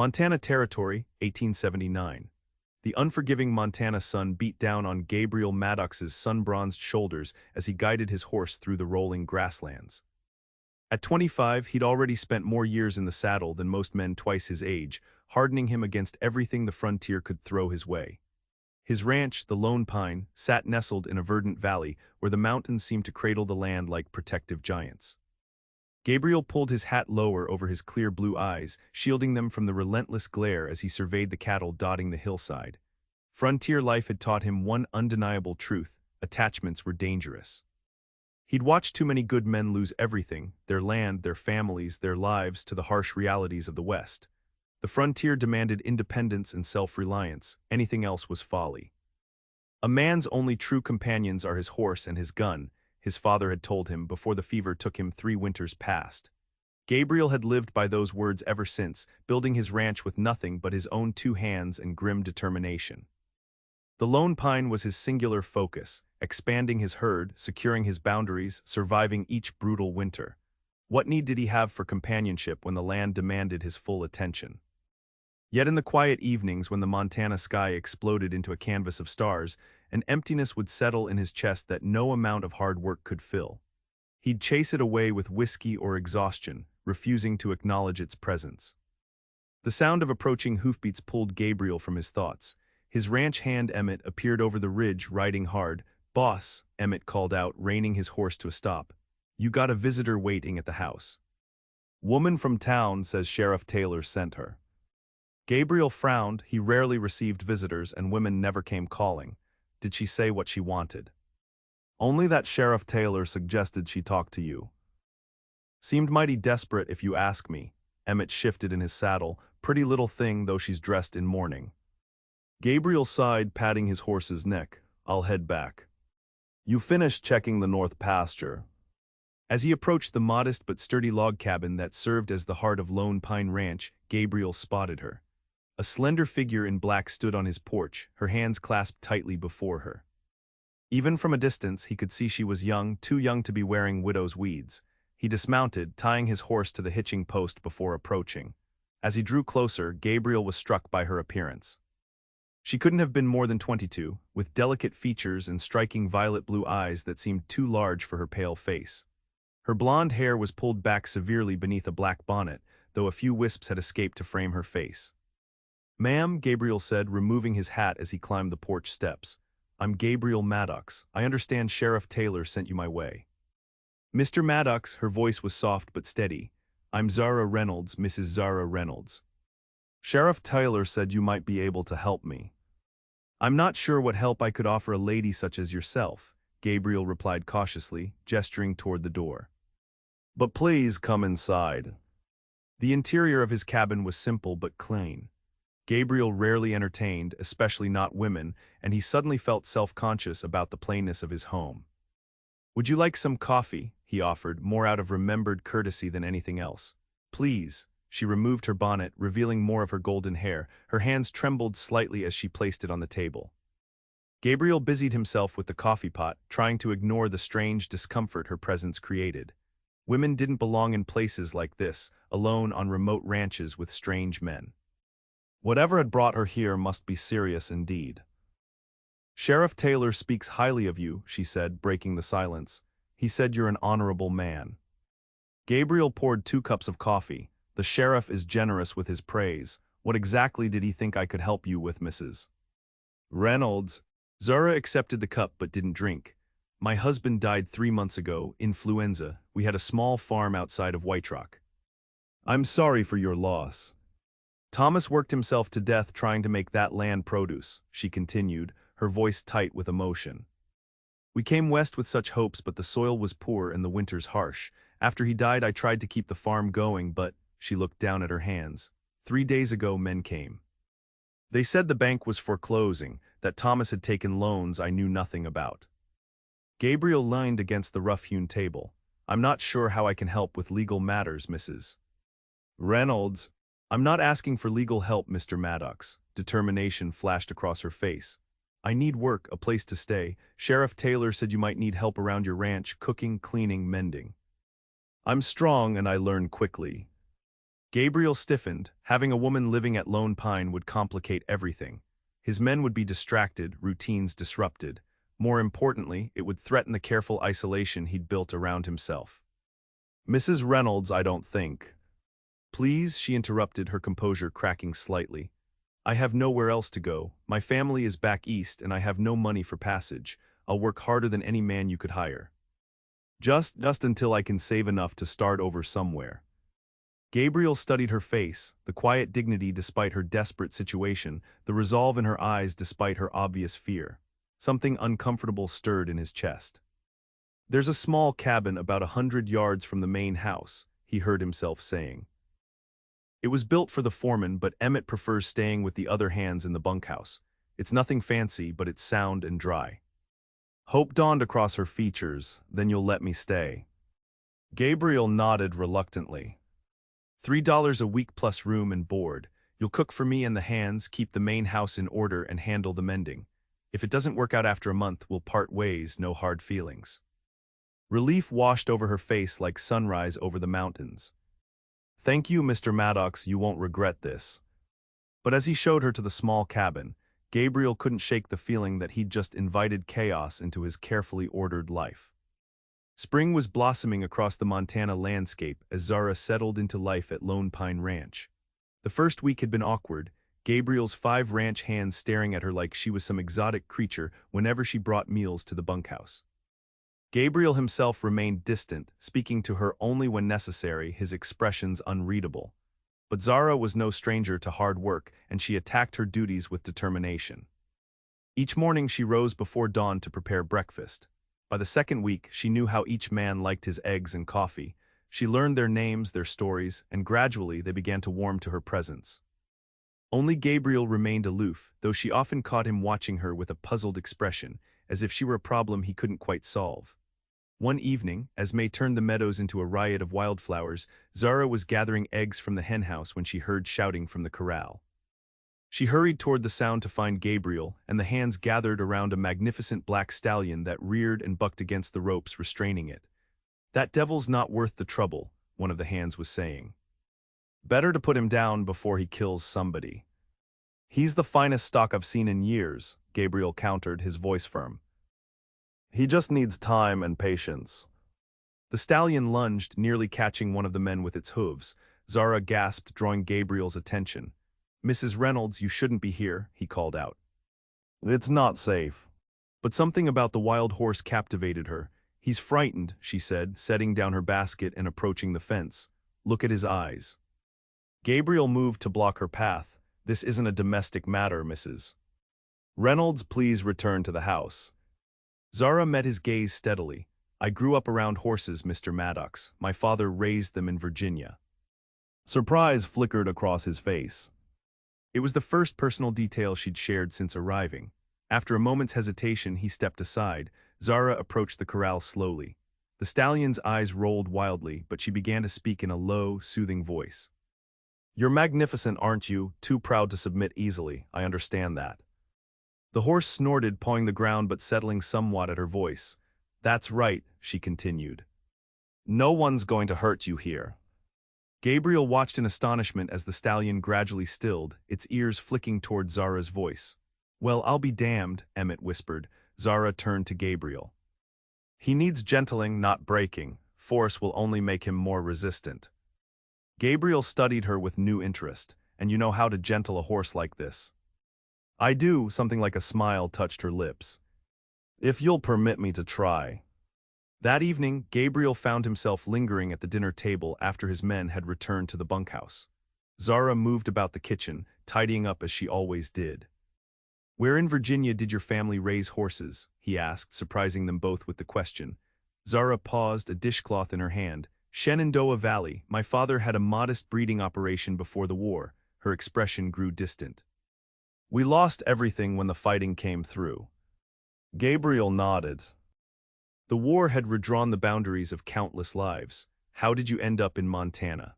Montana Territory, 1879. The unforgiving Montana sun beat down on Gabriel Maddox's sun-bronzed shoulders as he guided his horse through the rolling grasslands. At 25, he'd already spent more years in the saddle than most men twice his age, hardening him against everything the frontier could throw his way. His ranch, the Lone Pine, sat nestled in a verdant valley where the mountains seemed to cradle the land like protective giants. Gabriel pulled his hat lower over his clear blue eyes, shielding them from the relentless glare as he surveyed the cattle dotting the hillside. Frontier life had taught him one undeniable truth: attachments were dangerous. He'd watched too many good men lose everything, their land, their families, their lives, to the harsh realities of the West. The frontier demanded independence and self-reliance. Anything else was folly. A man's only true companions are his horse and his gun, his father had told him before the fever took him 3 winters past. Gabriel had lived by those words ever since, building his ranch with nothing but his own 2 hands and grim determination. The Lone Pine was his singular focus, expanding his herd, securing his boundaries, surviving each brutal winter. What need did he have for companionship when the land demanded his full attention? Yet in the quiet evenings when the Montana sky exploded into a canvas of stars, an emptiness would settle in his chest that no amount of hard work could fill. He'd chase it away with whiskey or exhaustion, refusing to acknowledge its presence. The sound of approaching hoofbeats pulled Gabriel from his thoughts. His ranch hand Emmett appeared over the ridge, riding hard. "Boss," Emmett called out, reining his horse to a stop. "You got a visitor waiting at the house." "Woman from town says Sheriff Taylor sent her." Gabriel frowned. He rarely received visitors, and women never came calling. Did she say what she wanted? "Only that Sheriff Taylor suggested she talk to you." "Seemed mighty desperate if you ask me." Emmett shifted in his saddle. "Pretty little thing, though she's dressed in mourning." Gabriel sighed, patting his horse's neck. "I'll head back." "You finished checking the north pasture?" As he approached the modest but sturdy log cabin that served as the heart of Lone Pine Ranch, Gabriel spotted her. A slender figure in black stood on his porch, her hands clasped tightly before her. Even from a distance, he could see she was young, too young to be wearing widow's weeds. He dismounted, tying his horse to the hitching post before approaching. As he drew closer, Gabriel was struck by her appearance. She couldn't have been more than 22, with delicate features and striking violet blue eyes that seemed too large for her pale face. Her blonde hair was pulled back severely beneath a black bonnet, though a few wisps had escaped to frame her face. "Ma'am," Gabriel said, removing his hat as he climbed the porch steps. "I'm Gabriel Maddox. I understand Sheriff Taylor sent you my way." "Mr. Maddox," her voice was soft but steady. "I'm Zara Reynolds, Mrs. Zara Reynolds. Sheriff Taylor said you might be able to help me." "I'm not sure what help I could offer a lady such as yourself," Gabriel replied cautiously, gesturing toward the door. "But please come inside." The interior of his cabin was simple but clean. Gabriel rarely entertained, especially not women, and he suddenly felt self-conscious about the plainness of his home. "Would you like some coffee?" he offered, more out of remembered courtesy than anything else. "Please." She removed her bonnet, revealing more of her golden hair. Her hands trembled slightly as she placed it on the table. Gabriel busied himself with the coffee pot, trying to ignore the strange discomfort her presence created. Women didn't belong in places like this, alone on remote ranches with strange men. Whatever had brought her here must be serious indeed. "Sheriff Taylor speaks highly of you," she said, breaking the silence. "He said you're an honorable man." Gabriel poured 2 cups of coffee. "The sheriff is generous with his praise. What exactly did he think I could help you with, Mrs. Reynolds?" Zara accepted the cup but didn't drink. "My husband died 3 months ago, influenza. We had a small farm outside of White Rock." "I'm sorry for your loss." "Thomas worked himself to death trying to make that land produce," she continued, her voice tight with emotion. "We came west with such hopes, but the soil was poor and the winters harsh. After he died, I tried to keep the farm going, but," she looked down at her hands, "3 days ago men came. They said the bank was foreclosing, that Thomas had taken loans I knew nothing about." Gabriel leaned against the rough-hewn table. "I'm not sure how I can help with legal matters, Mrs. Reynolds." "I'm not asking for legal help, Mr. Maddox." Determination flashed across her face. "I need work, a place to stay. Sheriff Taylor said you might need help around your ranch, cooking, cleaning, mending." "I'm strong and I learn quickly." Gabriel stiffened. Having a woman living at Lone Pine would complicate everything. His men would be distracted, routines disrupted. More importantly, it would threaten the careful isolation he'd built around himself. Mrs. Reynolds, I don't think. Please, she interrupted, her composure cracking slightly. I have nowhere else to go. My family is back east and I have no money for passage. I'll work harder than any man you could hire. Just until I can save enough to start over somewhere. Gabriel studied her face, the quiet dignity despite her desperate situation, the resolve in her eyes despite her obvious fear. Something uncomfortable stirred in his chest. There's a small cabin about 100 yards from the main house, he heard himself saying. It was built for the foreman, but Emmett prefers staying with the other hands in the bunkhouse. It's nothing fancy, but it's sound and dry. Hope dawned across her features. Then you'll let me stay. Gabriel nodded reluctantly. $3 a week plus room and board. You'll cook for me and the hands, keep the main house in order, and handle the mending. If it doesn't work out after a month, we'll part ways, no hard feelings. Relief washed over her face like sunrise over the mountains. Thank you, Mr. Maddox, you won't regret this. But as he showed her to the small cabin, Gabriel couldn't shake the feeling that he'd just invited chaos into his carefully ordered life. Spring was blossoming across the Montana landscape as Zara settled into life at Lone Pine Ranch. The first week had been awkward, Gabriel's 5 ranch hands staring at her like she was some exotic creature whenever she brought meals to the bunkhouse. Gabriel himself remained distant, speaking to her only when necessary, his expressions unreadable. But Zara was no stranger to hard work, and she attacked her duties with determination. Each morning she rose before dawn to prepare breakfast. By the second week, she knew how each man liked his eggs and coffee. She learned their names, their stories, and gradually they began to warm to her presence. Only Gabriel remained aloof, though she often caught him watching her with a puzzled expression, as if she were a problem he couldn't quite solve. One evening, as May turned the meadows into a riot of wildflowers, Zara was gathering eggs from the henhouse when she heard shouting from the corral. She hurried toward the sound to find Gabriel, and the hands gathered around a magnificent black stallion that reared and bucked against the ropes restraining it. That devil's not worth the trouble, one of the hands was saying. Better to put him down before he kills somebody. He's the finest stock I've seen in years, Gabriel countered, his voice firm. He just needs time and patience. The stallion lunged, nearly catching one of the men with its hooves. Zara gasped, drawing Gabriel's attention. Mrs. Reynolds, you shouldn't be here, he called out. It's not safe. But something about the wild horse captivated her. He's frightened, she said, setting down her basket and approaching the fence. Look at his eyes. Gabriel moved to block her path. This isn't a domestic matter, Mrs. Reynolds, please return to the house. Zara met his gaze steadily. I grew up around horses, Mr. Maddox. My father raised them in Virginia. Surprise flickered across his face. It was the first personal detail she'd shared since arriving. After a moment's hesitation, he stepped aside. Zara approached the corral slowly. The stallion's eyes rolled wildly, but she began to speak in a low, soothing voice. You're magnificent, aren't you? Too proud to submit easily. I understand that. The horse snorted, pawing the ground but settling somewhat at her voice. That's right, she continued. No one's going to hurt you here. Gabriel watched in astonishment as the stallion gradually stilled, its ears flicking toward Zara's voice. Well, I'll be damned, Emmett whispered. Zara turned to Gabriel. He needs gentling, not breaking. Force will only make him more resistant. Gabriel studied her with new interest. And you know how to gentle a horse like this? I do, something like a smile touched her lips. If you'll permit me to try. That evening, Gabriel found himself lingering at the dinner table after his men had returned to the bunkhouse. Zara moved about the kitchen, tidying up as she always did. Where in Virginia did your family raise horses? He asked, surprising them both with the question. Zara paused, a dishcloth in her hand. Shenandoah Valley. My father had a modest breeding operation before the war. Her expression grew distant. We lost everything when the fighting came through. Gabriel nodded. The war had redrawn the boundaries of countless lives. How did you end up in Montana?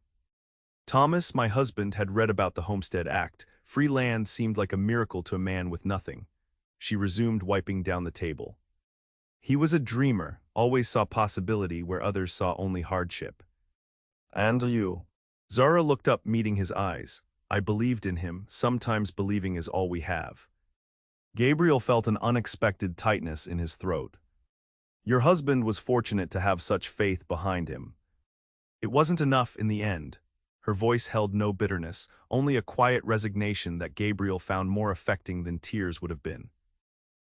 Thomas, my husband, had read about the Homestead Act. Free land seemed like a miracle to a man with nothing. She resumed, wiping down the table. He was a dreamer, always saw possibility where others saw only hardship. And you? Zara looked up, meeting his eyes. I believed in him, sometimes believing is all we have. Gabriel felt an unexpected tightness in his throat. Your husband was fortunate to have such faith behind him. It wasn't enough in the end. Her voice held no bitterness, only a quiet resignation that Gabriel found more affecting than tears would have been.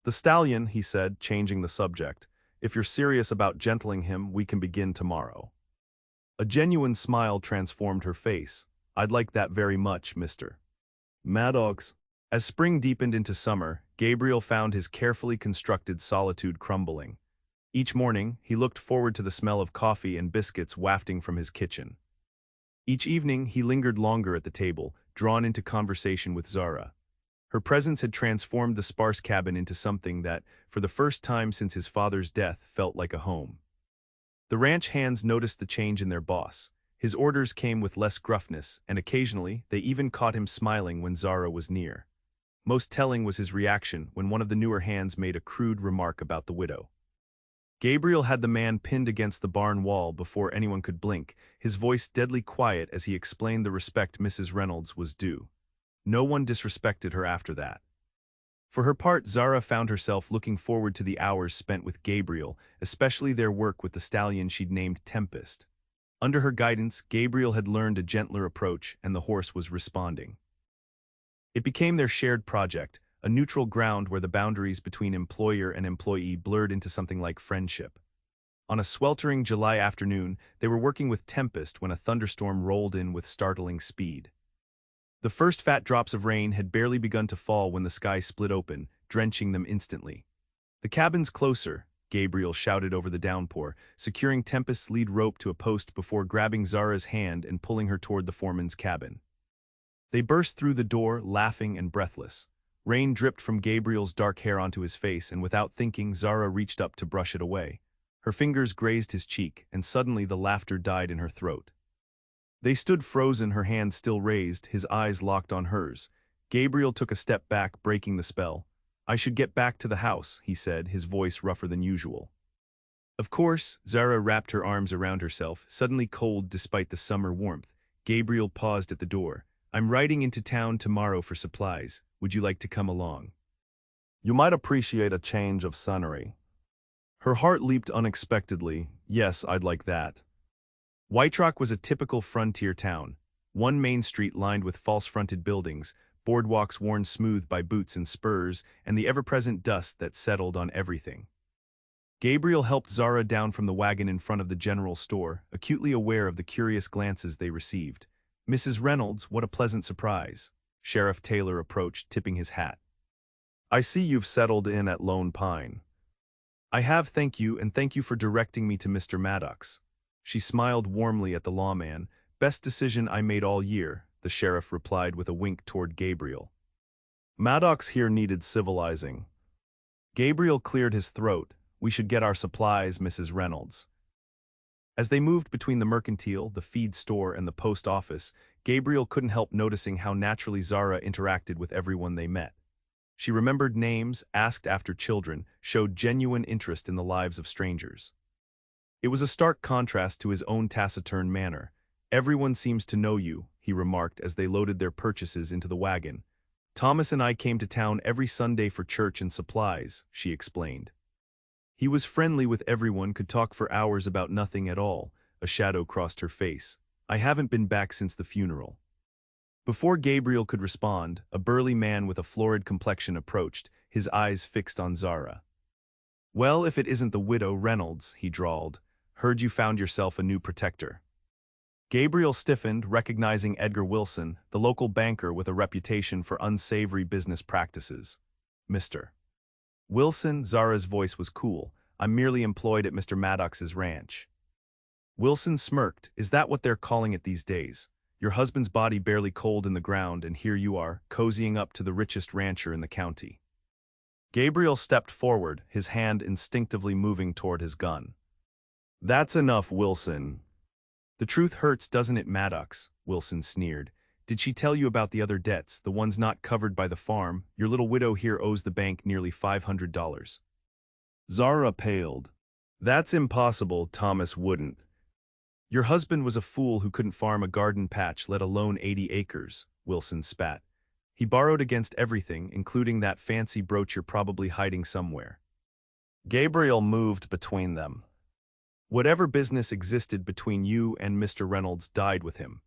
The stallion, he said, changing the subject. If you're serious about gentling him, we can begin tomorrow. A genuine smile transformed her face. I'd like that very much, Mr. Maddox. As spring deepened into summer, Gabriel found his carefully constructed solitude crumbling. Each morning, he looked forward to the smell of coffee and biscuits wafting from his kitchen. Each evening, he lingered longer at the table, drawn into conversation with Zara. Her presence had transformed the sparse cabin into something that, for the first time since his father's death, felt like a home. The ranch hands noticed the change in their boss. His orders came with less gruffness, and occasionally, they even caught him smiling when Zara was near. Most telling was his reaction when one of the newer hands made a crude remark about the widow. Gabriel had the man pinned against the barn wall before anyone could blink, his voice deadly quiet as he explained the respect Mrs. Reynolds was due. No one disrespected her after that. For her part, Zara found herself looking forward to the hours spent with Gabriel, especially their work with the stallion she'd named Tempest. Under her guidance, Gabriel had learned a gentler approach, and the horse was responding. It became their shared project, a neutral ground where the boundaries between employer and employee blurred into something like friendship. On a sweltering July afternoon, they were working with Tempest when a thunderstorm rolled in with startling speed. The first fat drops of rain had barely begun to fall when the sky split open, drenching them instantly. The cabin's closer, Gabriel shouted over the downpour, securing Tempest's lead rope to a post before grabbing Zara's hand and pulling her toward the foreman's cabin. They burst through the door, laughing and breathless. Rain dripped from Gabriel's dark hair onto his face, and without thinking, Zara reached up to brush it away. Her fingers grazed his cheek, and suddenly the laughter died in her throat. They stood frozen, her hands still raised, his eyes locked on hers. Gabriel took a step back, breaking the spell. I should get back to the house, he said, his voice rougher than usual. Of course, Zara wrapped her arms around herself, suddenly cold despite the summer warmth. Gabriel paused at the door. I'm riding into town tomorrow for supplies. Would you like to come along? You might appreciate a change of scenery. Her heart leaped unexpectedly. Yes, I'd like that. White Rock was a typical frontier town. One main street lined with false-fronted buildings, boardwalks worn smooth by boots and spurs, and the ever-present dust that settled on everything. Gabriel helped Zara down from the wagon in front of the general store, acutely aware of the curious glances they received. Mrs. Reynolds, what a pleasant surprise. Sheriff Taylor approached, tipping his hat. I see you've settled in at Lone Pine. I have, thank you, and thank you for directing me to Mr. Maddox. She smiled warmly at the lawman. Best decision I made all year, the sheriff replied with a wink toward Gabriel. Maddox here needed civilizing. Gabriel cleared his throat. We should get our supplies, Mrs. Reynolds. As they moved between the mercantile, the feed store, and the post office, Gabriel couldn't help noticing how naturally Zara interacted with everyone they met. She remembered names, asked after children, showed genuine interest in the lives of strangers. It was a stark contrast to his own taciturn manner. Everyone seems to know you, he remarked as they loaded their purchases into the wagon. Thomas and I came to town every Sunday for church and supplies, she explained. He was friendly with everyone, could talk for hours about nothing at all. A shadow crossed her face. I haven't been back since the funeral. Before Gabriel could respond, a burly man with a florid complexion approached, his eyes fixed on Zara. Well, if it isn't the widow Reynolds, he drawled. Heard you found yourself a new protector. Gabriel stiffened, recognizing Edgar Wilson, the local banker with a reputation for unsavory business practices. Mr. Wilson, Zara's voice was cool. I'm merely employed at Mr. Maddox's ranch. Wilson smirked. Is that what they're calling it these days? Your husband's body barely cold in the ground, and here you are, cozying up to the richest rancher in the county. Gabriel stepped forward, his hand instinctively moving toward his gun. That's enough, Wilson. The truth hurts, doesn't it, Maddox? Wilson sneered. Did she tell you about the other debts, the ones not covered by the farm? Your little widow here owes the bank nearly $500. Zara paled. That's impossible, Thomas wouldn't. Your husband was a fool who couldn't farm a garden patch, let alone 80 acres, Wilson spat. He borrowed against everything, including that fancy brooch you're probably hiding somewhere. Gabriel moved between them. Whatever business existed between you and Mr. Reynolds died with him.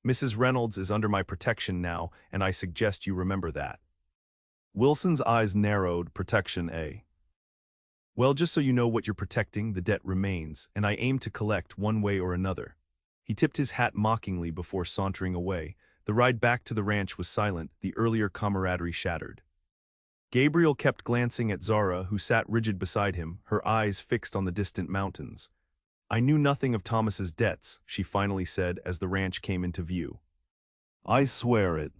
Mrs. Reynolds is under my protection now, and I suggest you remember that. Wilson's eyes narrowed. Protection, eh? Well, just so you know what you're protecting, the debt remains, and I aim to collect one way or another. He tipped his hat mockingly before sauntering away. The ride back to the ranch was silent, the earlier camaraderie shattered. Gabriel kept glancing at Zara, who sat rigid beside him, her eyes fixed on the distant mountains. I knew nothing of Thomas's debts, she finally said as the ranch came into view. I swear it.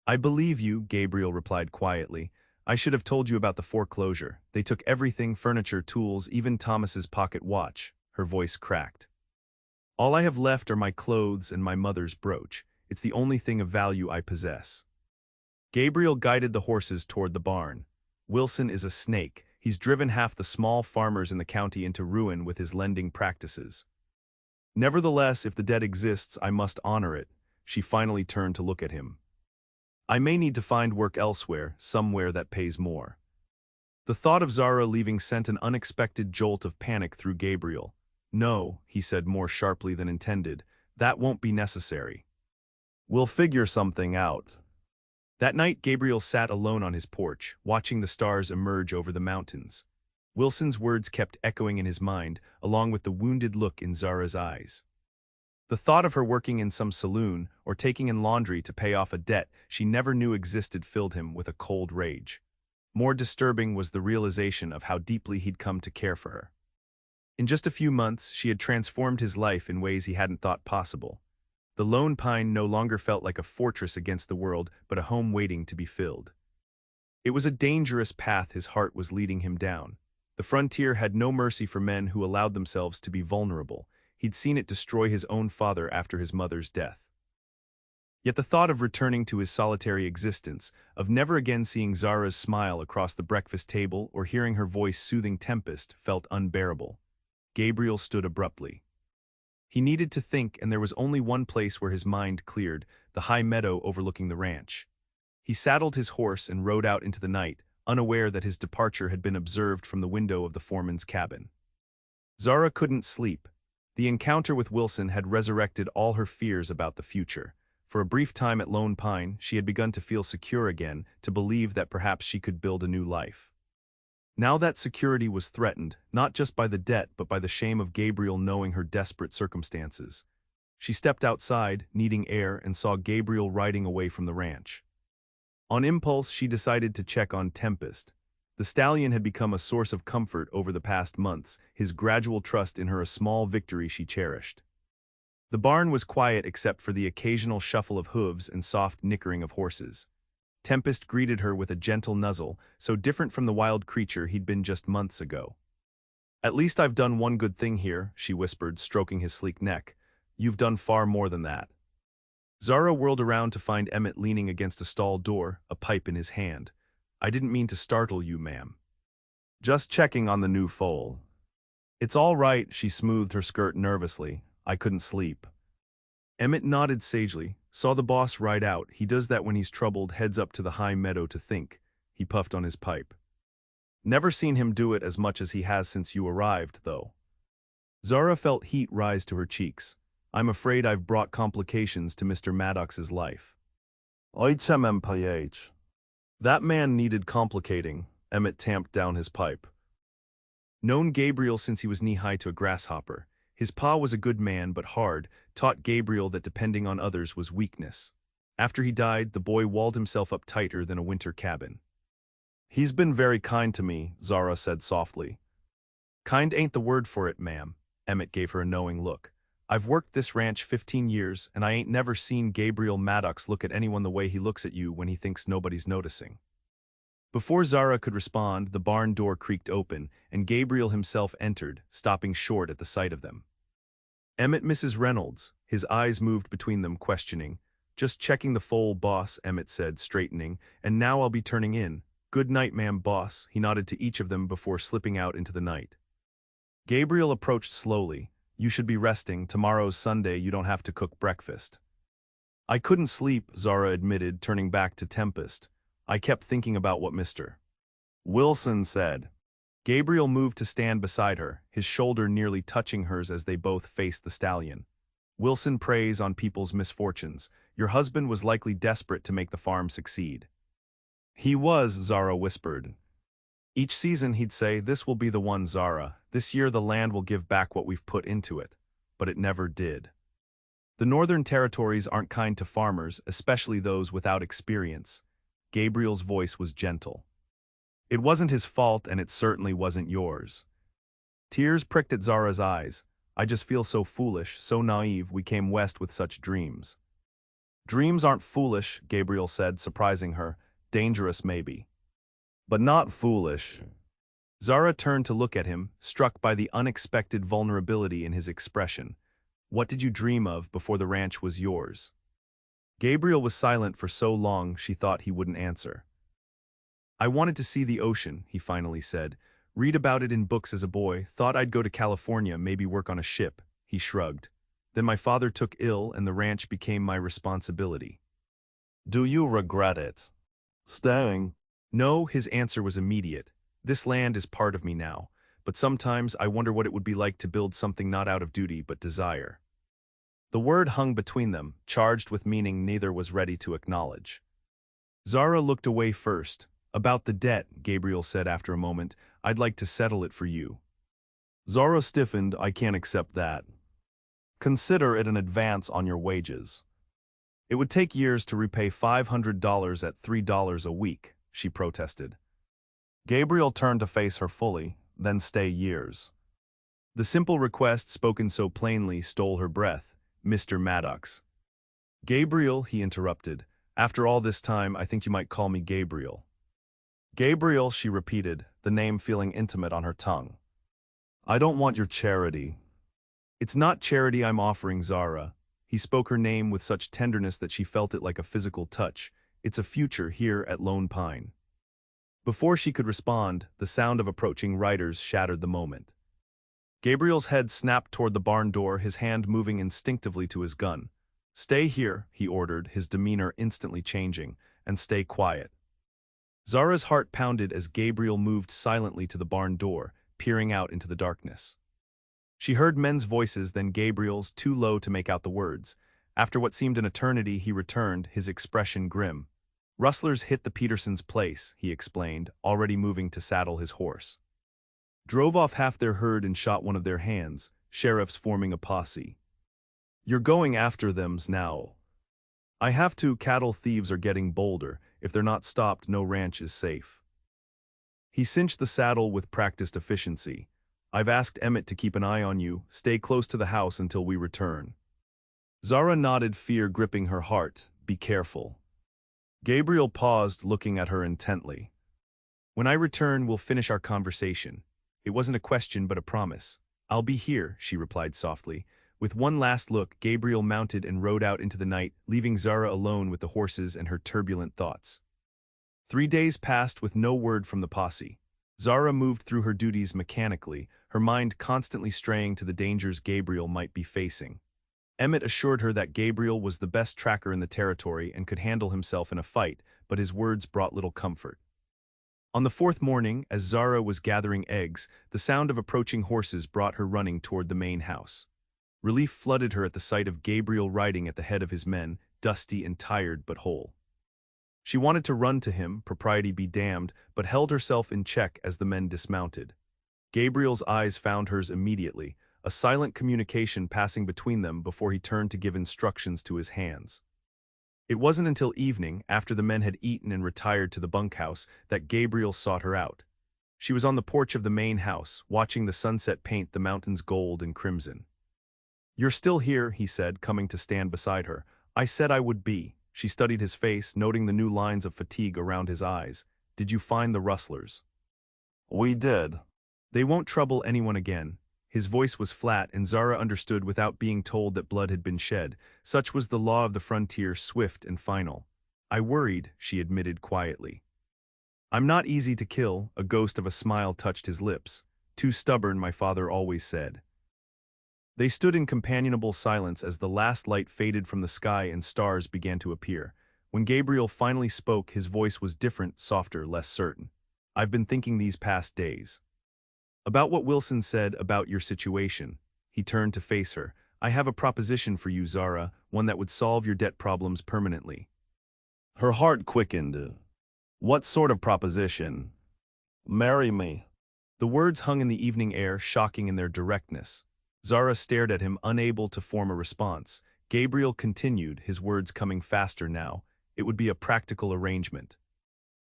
I believe you, Gabriel replied quietly. I should have told you about the foreclosure. They took everything, furniture, tools, even Thomas's pocket watch. Her voice cracked. All I have left are my clothes and my mother's brooch. It's the only thing of value I possess. Gabriel guided the horses toward the barn. Wilson is a snake. He's driven half the small farmers in the county into ruin with his lending practices. Nevertheless, if the debt exists, I must honor it. She finally turned to look at him. I may need to find work elsewhere, somewhere that pays more. The thought of Zara leaving sent an unexpected jolt of panic through Gabriel. No, he said more sharply than intended, that won't be necessary. We'll figure something out. That night, Gabriel sat alone on his porch, watching the stars emerge over the mountains. Wilson's words kept echoing in his mind, along with the wounded look in Zara's eyes. The thought of her working in some saloon, or taking in laundry to pay off a debt she never knew existed filled him with a cold rage. More disturbing was the realization of how deeply he'd come to care for her. In just a few months, she had transformed his life in ways he hadn't thought possible. The Lone Pine no longer felt like a fortress against the world, but a home waiting to be filled. It was a dangerous path his heart was leading him down. The frontier had no mercy for men who allowed themselves to be vulnerable. He'd seen it destroy his own father after his mother's death. Yet the thought of returning to his solitary existence, of never again seeing Zara's smile across the breakfast table or hearing her voice soothing Tempest, felt unbearable. Gabriel stood abruptly. He needed to think, and there was only one place where his mind cleared, the high meadow overlooking the ranch. He saddled his horse and rode out into the night, unaware that his departure had been observed from the window of the foreman's cabin. Zara couldn't sleep. The encounter with Wilson had resurrected all her fears about the future. For a brief time at Lone Pine, she had begun to feel secure again, to believe that perhaps she could build a new life. Now that security was threatened, not just by the debt but by the shame of Gabriel knowing her desperate circumstances. She stepped outside, needing air, and saw Gabriel riding away from the ranch. On impulse, she decided to check on Tempest. The stallion had become a source of comfort over the past months, his gradual trust in her a small victory she cherished. The barn was quiet except for the occasional shuffle of hooves and soft nickering of horses. Tempest greeted her with a gentle nuzzle, so different from the wild creature he'd been just months ago. At least I've done one good thing here, she whispered, stroking his sleek neck. You've done far more than that. Zara whirled around to find Emmett leaning against a stall door, a pipe in his hand. I didn't mean to startle you, ma'am. Just checking on the new foal. It's all right, she smoothed her skirt nervously. I couldn't sleep. Emmett nodded sagely, saw the boss ride out. He does that when he's troubled, heads up to the high meadow to think. He puffed on his pipe. Never seen him do it as much as he has since you arrived, though. Zara felt heat rise to her cheeks. I'm afraid I've brought complications to Mr. Maddox's life. That man needed complicating. Emmett tamped down his pipe. Known Gabriel since he was knee-high to a grasshopper. His pa was a good man but hard, taught Gabriel that depending on others was weakness. After he died, the boy walled himself up tighter than a winter cabin. He's been very kind to me, Zara said softly. Kind ain't the word for it, ma'am. Emmett gave her a knowing look. I've worked this ranch 15 years, and I ain't never seen Gabriel Maddox look at anyone the way he looks at you when he thinks nobody's noticing. Before Zara could respond, the barn door creaked open, and Gabriel himself entered, stopping short at the sight of them. Emmett, Mrs. Reynolds, his eyes moved between them, questioning. Just checking the foal, boss, Emmett said, straightening, and now I'll be turning in. Good night, ma'am, boss, he nodded to each of them before slipping out into the night. Gabriel approached slowly. You should be resting. Tomorrow's Sunday, you don't have to cook breakfast. I couldn't sleep, Zara admitted, turning back to Tempest. I kept thinking about what Mr. Wilson said. Gabriel moved to stand beside her, his shoulder nearly touching hers as they both faced the stallion. Wilson preys on people's misfortunes. Your husband was likely desperate to make the farm succeed. He was, Zara whispered. Each season he'd say, "This will be the one, Zara. This year the land will give back what we've put into it." But it never did. The Northern Territories aren't kind to farmers, especially those without experience. Gabriel's voice was gentle. It wasn't his fault, and it certainly wasn't yours. Tears pricked at Zara's eyes. I just feel so foolish, so naive. We came west with such dreams. Dreams aren't foolish, Gabriel said, surprising her. Dangerous, maybe. But not foolish. Zara turned to look at him, struck by the unexpected vulnerability in his expression. What did you dream of before the ranch was yours? Gabriel was silent for so long she thought he wouldn't answer. I wanted to see the ocean, he finally said. Read about it in books as a boy, thought I'd go to California, maybe work on a ship. He shrugged. Then my father took ill and the ranch became my responsibility. Do you regret it? Staying? No, his answer was immediate. This land is part of me now, but sometimes I wonder what it would be like to build something not out of duty but desire. The word hung between them, charged with meaning neither was ready to acknowledge. Zara looked away first. About the debt, Gabriel said after a moment, I'd like to settle it for you. Zara stiffened. I can't accept that. Consider it an advance on your wages. It would take years to repay $500 at $3 a week, she protested. Gabriel turned to face her fully, then stay years. The simple request spoken so plainly stole her breath. Mr. Maddox. Gabriel, he interrupted. After all this time, I think you might call me Gabriel. Gabriel, she repeated, the name feeling intimate on her tongue. I don't want your charity. It's not charity I'm offering, Zara. He spoke her name with such tenderness that she felt it like a physical touch. It's a future here at Lone Pine. Before she could respond, the sound of approaching riders shattered the moment. Gabriel's head snapped toward the barn door, his hand moving instinctively to his gun. Stay here, he ordered, his demeanor instantly changing, and stay quiet. Zara's heart pounded as Gabriel moved silently to the barn door, peering out into the darkness. She heard men's voices, then Gabriel's, too low to make out the words. After what seemed an eternity, he returned, his expression grim. Rustlers hit the Petersons' place, he explained, already moving to saddle his horse. Drove off half their herd and shot one of their hands, sheriffs forming a posse. You're going after them's now. I have to. Cattle thieves are getting bolder. If they're not stopped, no ranch is safe. He cinched the saddle with practiced efficiency. I've asked Emmett to keep an eye on you. Stay close to the house until we return. Zara nodded, fear gripping her heart. Be careful. Gabriel paused, looking at her intently. When I return, we'll finish our conversation. It wasn't a question but a promise. I'll be here, she replied softly. With one last look, Gabriel mounted and rode out into the night, leaving Zara alone with the horses and her turbulent thoughts. 3 days passed with no word from the posse. Zara moved through her duties mechanically, her mind constantly straying to the dangers Gabriel might be facing. Emmett assured her that Gabriel was the best tracker in the territory and could handle himself in a fight, but his words brought little comfort. On the 4th morning, as Zara was gathering eggs, the sound of approaching horses brought her running toward the main house. Relief flooded her at the sight of Gabriel riding at the head of his men, dusty and tired but whole. She wanted to run to him, propriety be damned, but held herself in check as the men dismounted. Gabriel's eyes found hers immediately, a silent communication passing between them before he turned to give instructions to his hands. It wasn't until evening, after the men had eaten and retired to the bunkhouse, that Gabriel sought her out. She was on the porch of the main house, watching the sunset paint the mountains gold and crimson. You're still here, he said, coming to stand beside her. I said I would be. She studied his face, noting the new lines of fatigue around his eyes. Did you find the rustlers? We did. They won't trouble anyone again. His voice was flat, and Zara understood without being told that blood had been shed. Such was the law of the frontier, swift and final. I worried, she admitted quietly. I'm not easy to kill, a ghost of a smile touched his lips. Too stubborn, my father always said. They stood in companionable silence as the last light faded from the sky and stars began to appear. When Gabriel finally spoke, his voice was different, softer, less certain. "I've been thinking these past days about what Wilson said about your situation." He turned to face her. "I have a proposition for you, Zara, one that would solve your debt problems permanently." Her heart quickened. "What sort of proposition?" "Marry me." The words hung in the evening air, shocking in their directness. Zara stared at him, unable to form a response. Gabriel continued, his words coming faster now. "It would be a practical arrangement.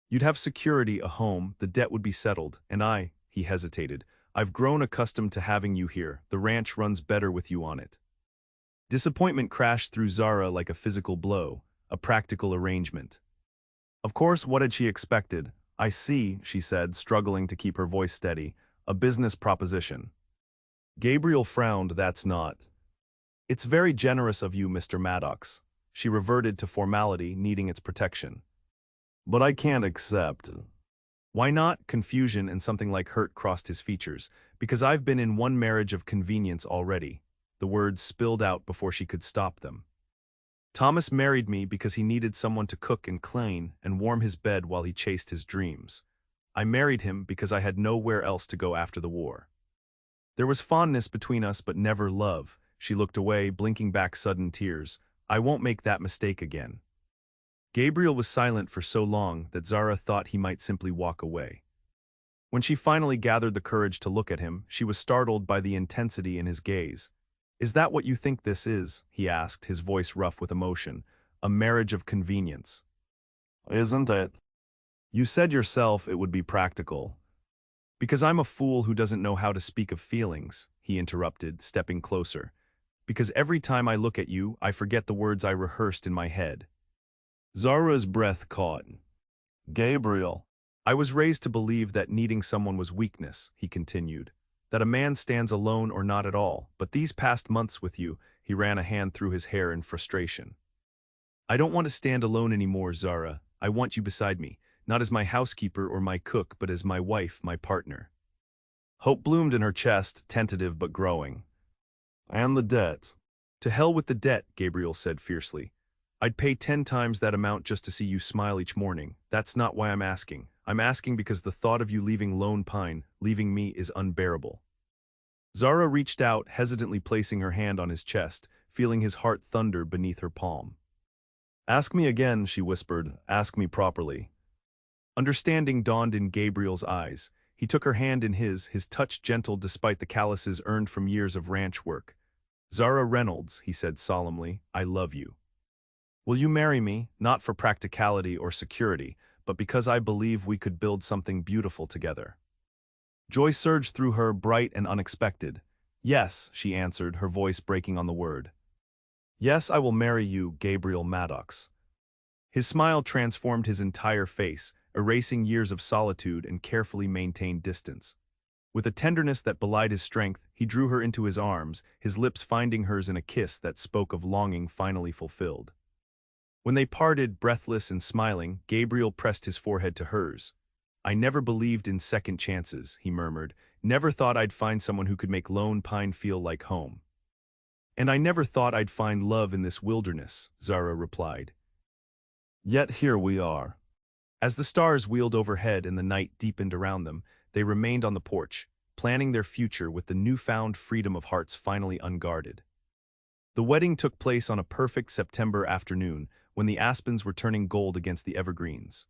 You'd have security, a home, the debt would be settled, and he hesitated. "I've grown accustomed to having you here. The ranch runs better with you on it." Disappointment crashed through Zara like a physical blow. A practical arrangement. Of course, what had she expected? "I see," she said, struggling to keep her voice steady. "A business proposition." Gabriel frowned. "That's not." "It's very generous of you, Mr. Maddox." She reverted to formality, needing its protection. "But I can't accept." "Why not?" Confusion and something like hurt crossed his features. "Because I've been in one marriage of convenience already." The words spilled out before she could stop them. "Thomas married me because he needed someone to cook and clean and warm his bed while he chased his dreams. I married him because I had nowhere else to go after the war. There was fondness between us, but never love." She looked away, blinking back sudden tears. "I won't make that mistake again." Gabriel was silent for so long that Zara thought he might simply walk away. When she finally gathered the courage to look at him, she was startled by the intensity in his gaze. "Is that what you think this is?" he asked, his voice rough with emotion. "A marriage of convenience?" "Isn't it?" "You said yourself it would be practical." "Because I'm a fool who doesn't know how to speak of feelings," he interrupted, stepping closer. "Because every time I look at you, I forget the words I rehearsed in my head." Zara's breath caught. "Gabriel." "I was raised to believe that needing someone was weakness," he continued. "That a man stands alone or not at all, but these past months with you," he ran a hand through his hair in frustration. "I don't want to stand alone anymore, Zara. I want you beside me, not as my housekeeper or my cook, but as my wife, my partner." Hope bloomed in her chest, tentative but growing. "And the debt." "To hell with the debt," Gabriel said fiercely. "I'd pay 10 times that amount just to see you smile each morning. That's not why I'm asking. I'm asking because the thought of you leaving Lone Pine, leaving me, is unbearable." Zara reached out, hesitantly placing her hand on his chest, feeling his heart thunder beneath her palm. "Ask me again," she whispered. "Ask me properly." Understanding dawned in Gabriel's eyes. He took her hand in his touch gentle despite the calluses earned from years of ranch work. "Zara Reynolds," he said solemnly, "I love you. Will you marry me, not for practicality or security, but because I believe we could build something beautiful together?" Joy surged through her, bright and unexpected. "Yes," she answered, her voice breaking on the word. "Yes, I will marry you, Gabriel Maddox." His smile transformed his entire face, erasing years of solitude and carefully maintained distance. With a tenderness that belied his strength, he drew her into his arms, his lips finding hers in a kiss that spoke of longing finally fulfilled. When they parted, breathless and smiling, Gabriel pressed his forehead to hers. "I never believed in second chances," he murmured. "Never thought I'd find someone who could make Lone Pine feel like home." "And I never thought I'd find love in this wilderness," Zara replied. "Yet here we are." As the stars wheeled overhead and the night deepened around them, they remained on the porch, planning their future with the newfound freedom of hearts finally unguarded. The wedding took place on a perfect September afternoon, when the aspens were turning gold against the evergreens.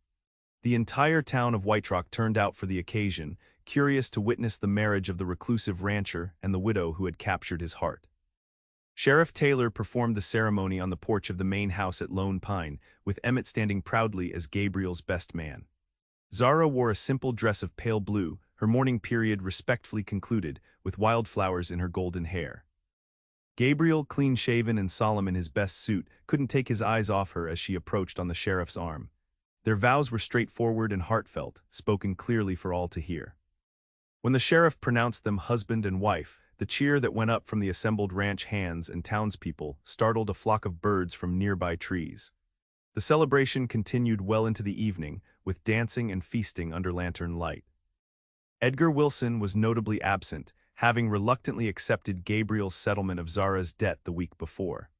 The entire town of White Rock turned out for the occasion, curious to witness the marriage of the reclusive rancher and the widow who had captured his heart. Sheriff Taylor performed the ceremony on the porch of the main house at Lone Pine, with Emmett standing proudly as Gabriel's best man. Zara wore a simple dress of pale blue, her mourning period respectfully concluded, with wildflowers in her golden hair. Gabriel, clean-shaven and solemn in his best suit, couldn't take his eyes off her as she approached on the sheriff's arm. Their vows were straightforward and heartfelt, spoken clearly for all to hear. When the sheriff pronounced them husband and wife, the cheer that went up from the assembled ranch hands and townspeople startled a flock of birds from nearby trees. The celebration continued well into the evening, with dancing and feasting under lantern light. Edgar Wilson was notably absent, having reluctantly accepted Gabriel's settlement of Zara's debt the week before.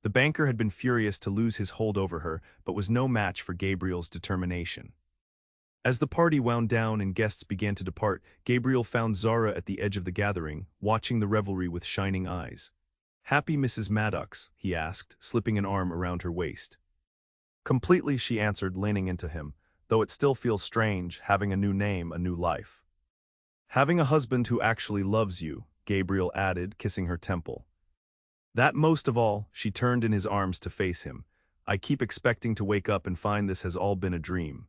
The banker had been furious to lose his hold over her, but was no match for Gabriel's determination. As the party wound down and guests began to depart, Gabriel found Zara at the edge of the gathering, watching the revelry with shining eyes. "Happy Mrs. Maddox?" he asked, slipping an arm around her waist. "Completely," she answered, leaning into him, "though it still feels strange, having a new name, a new life." "Having a husband who actually loves you," Gabriel added, kissing her temple. "That most of all," she turned in his arms to face him. "I keep expecting to wake up and find this has all been a dream."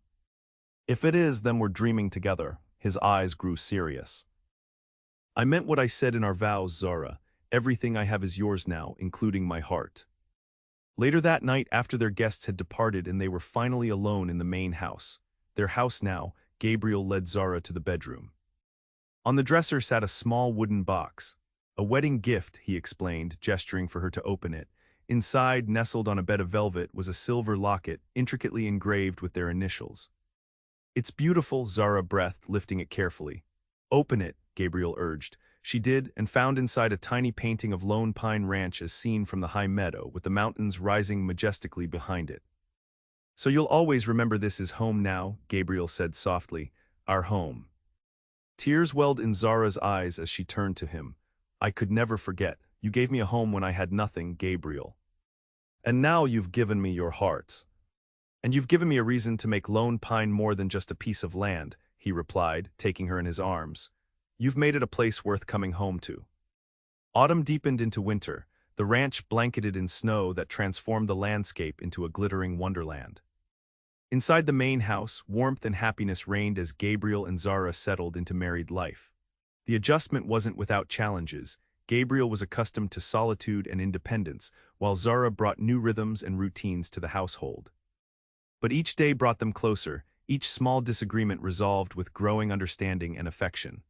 "If it is, then we're dreaming together." His eyes grew serious. "I meant what I said in our vows, Zara. Everything I have is yours now, including my heart." Later that night, after their guests had departed and they were finally alone in the main house, their house now, Gabriel led Zara to the bedroom. On the dresser sat a small wooden box. "A wedding gift," he explained, gesturing for her to open it. Inside, nestled on a bed of velvet, was a silver locket, intricately engraved with their initials. "It's beautiful," Zara breathed, lifting it carefully. "Open it," Gabriel urged. She did, and found inside a tiny painting of Lone Pine Ranch as seen from the high meadow, with the mountains rising majestically behind it. "So you'll always remember this is home now," Gabriel said softly. "Our home." Tears welled in Zara's eyes as she turned to him. "I could never forget. You gave me a home when I had nothing, Gabriel. And now you've given me your heart. And you've given me a reason to make Lone Pine more than just a piece of land," he replied, taking her in his arms. "You've made it a place worth coming home to." Autumn deepened into winter, the ranch blanketed in snow that transformed the landscape into a glittering wonderland. Inside the main house, warmth and happiness reigned as Gabriel and Zara settled into married life. The adjustment wasn't without challenges. Gabriel was accustomed to solitude and independence, while Zara brought new rhythms and routines to the household. But each day brought them closer, each small disagreement resolved with growing understanding and affection.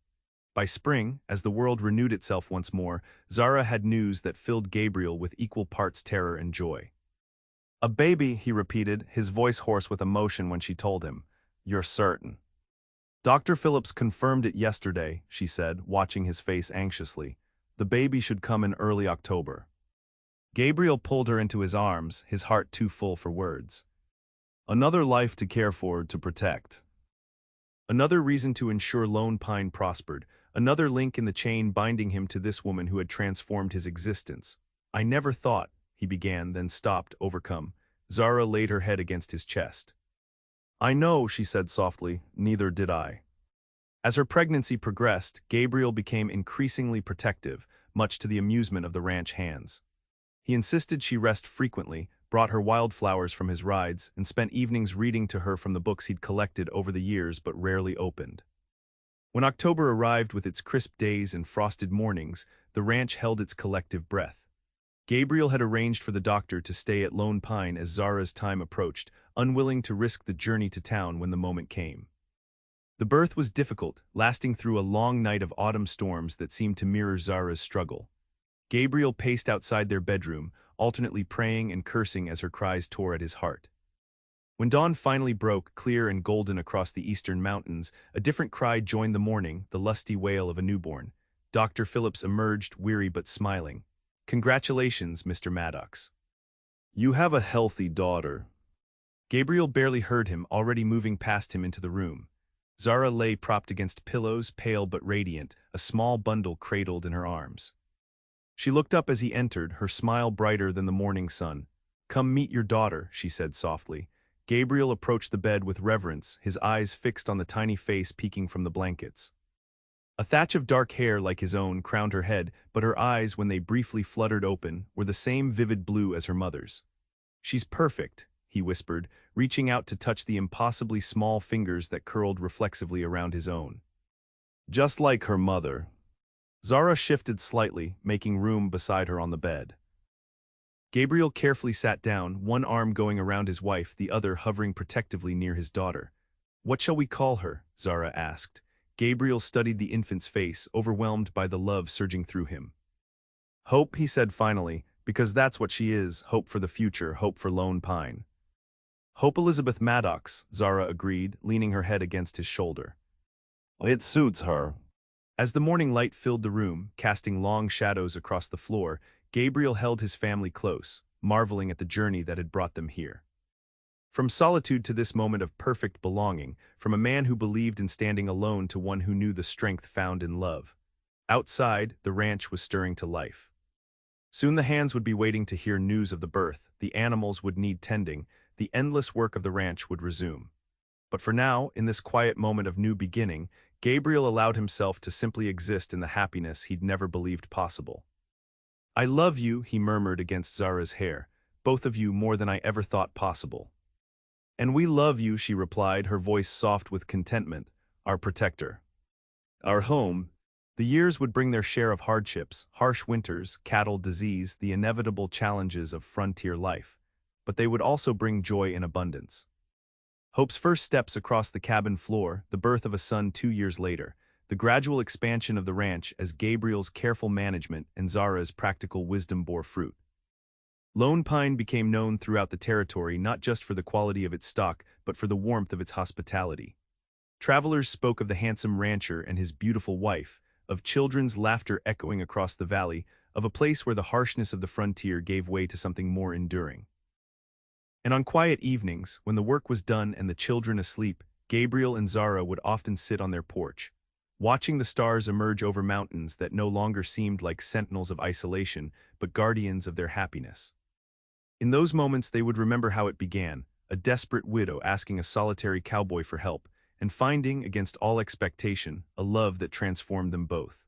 By spring, as the world renewed itself once more, Zara had news that filled Gabriel with equal parts terror and joy. "A baby," he repeated, his voice hoarse with emotion when she told him. "You're certain?" "Dr. Phillips confirmed it yesterday," she said, watching his face anxiously. "The baby should come in early October." Gabriel pulled her into his arms, his heart too full for words. Another life to care for, to protect. Another reason to ensure Lone Pine prospered, another link in the chain binding him to this woman who had transformed his existence. "I never thought," he began, then stopped, overcome. Zara laid her head against his chest. "I know," she said softly, "neither did I." As her pregnancy progressed, Gabriel became increasingly protective, much to the amusement of the ranch hands. He insisted she rest frequently, brought her wildflowers from his rides, and spent evenings reading to her from the books he'd collected over the years but rarely opened. When October arrived with its crisp days and frosted mornings, the ranch held its collective breath. Gabriel had arranged for the doctor to stay at Lone Pine as Zara's time approached, unwilling to risk the journey to town when the moment came. The birth was difficult, lasting through a long night of autumn storms that seemed to mirror Zara's struggle. Gabriel paced outside their bedroom, alternately praying and cursing as her cries tore at his heart. When dawn finally broke, clear and golden across the eastern mountains, a different cry joined the morning, the lusty wail of a newborn. Dr. Phillips emerged, weary but smiling. "Congratulations, Mr. Maddox. You have a healthy daughter." Gabriel barely heard him, already moving past him into the room. Zara lay propped against pillows, pale but radiant, a small bundle cradled in her arms. She looked up as he entered, her smile brighter than the morning sun. "Come meet your daughter," she said softly. Gabriel approached the bed with reverence, his eyes fixed on the tiny face peeking from the blankets. A thatch of dark hair like his own crowned her head, but her eyes, when they briefly fluttered open, were the same vivid blue as her mother's. "She's perfect," he whispered, reaching out to touch the impossibly small fingers that curled reflexively around his own. "Just like her mother." Zara shifted slightly, making room beside her on the bed. Gabriel carefully sat down, one arm going around his wife, the other hovering protectively near his daughter. "What shall we call her?" Zara asked. Gabriel studied the infant's face, overwhelmed by the love surging through him. "Hope," he said finally, "because that's what she is, hope for the future, hope for Lone Pine." "Hope Elizabeth Maddox," Zara agreed, leaning her head against his shoulder. "It suits her." As the morning light filled the room, casting long shadows across the floor, Gabriel held his family close, marveling at the journey that had brought them here. From solitude to this moment of perfect belonging, from a man who believed in standing alone to one who knew the strength found in love. Outside, the ranch was stirring to life. Soon the hands would be waiting to hear news of the birth, the animals would need tending, the endless work of the ranch would resume. But for now, in this quiet moment of new beginning, Gabriel allowed himself to simply exist in the happiness he'd never believed possible. "I love you," he murmured against Zara's hair, "both of you more than I ever thought possible." "And we love you," she replied, her voice soft with contentment, "our protector. Our home." The years would bring their share of hardships, harsh winters, cattle disease, the inevitable challenges of frontier life. But they would also bring joy in abundance. Hope's first steps across the cabin floor, the birth of a son 2 years later, the gradual expansion of the ranch as Gabriel's careful management and Zara's practical wisdom bore fruit. Lone Pine became known throughout the territory not just for the quality of its stock, but for the warmth of its hospitality. Travelers spoke of the handsome rancher and his beautiful wife, of children's laughter echoing across the valley, of a place where the harshness of the frontier gave way to something more enduring. And on quiet evenings, when the work was done and the children asleep, Gabriel and Zara would often sit on their porch, watching the stars emerge over mountains that no longer seemed like sentinels of isolation, but guardians of their happiness. In those moments they would remember how it began, a desperate widow asking a solitary cowboy for help, and finding, against all expectation, a love that transformed them both.